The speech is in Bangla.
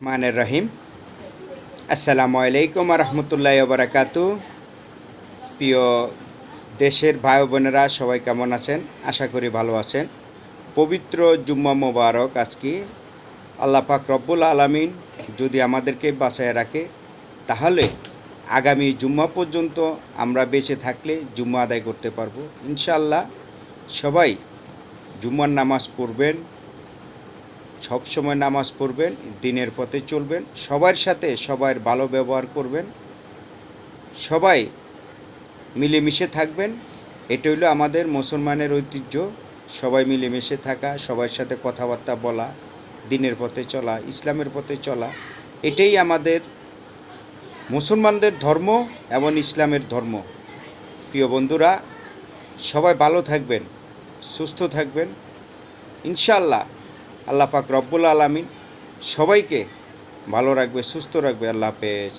মানের রহিম। আসসালামু আলাইকুম রহমতুল্লাহ বারাকাতু। প্রিয় দেশের ভাই বোনেরা সবাই কেমন আছেন? আশা করি ভালো আছেন। পবিত্র জুম্মা মোবারক। আজকে আল্লাহ পাক রব্বুল আলামিন যদি আমাদেরকে বাঁচায় রাখে তাহলে আগামী জুম্মা পর্যন্ত আমরা বেঁচে থাকলে জুম্মা আদায় করতে পারবো ইনশাআল্লাহ। সবাই জুম্মার নামাজ পড়বেন, সবসময় নামাজ পড়বেন, দিনের পথে চলবেন, সবার সাথে সবার ভালো ব্যবহার করবেন, সবাই মিলেমিশে থাকবেন। এটা হলো আমাদের মুসলমানের ঐতিহ্য। সবাই মিলেমিশে থাকা, সবার সাথে কথাবার্তা বলা, দিনের পথে চলা, ইসলামের পথে চলা, এটাই আমাদের মুসলমানদের ধর্ম এবং ইসলামের ধর্ম। প্রিয় বন্ধুরা, সবাই ভালো থাকবেন, সুস্থ থাকবেন ইনশাআল্লাহ। আল্লাহ পাক রব্বুল আলামিন সবাইকে ভালো রাখবে, সুস্থ রাখবে। আল্লাহ হাফেজ।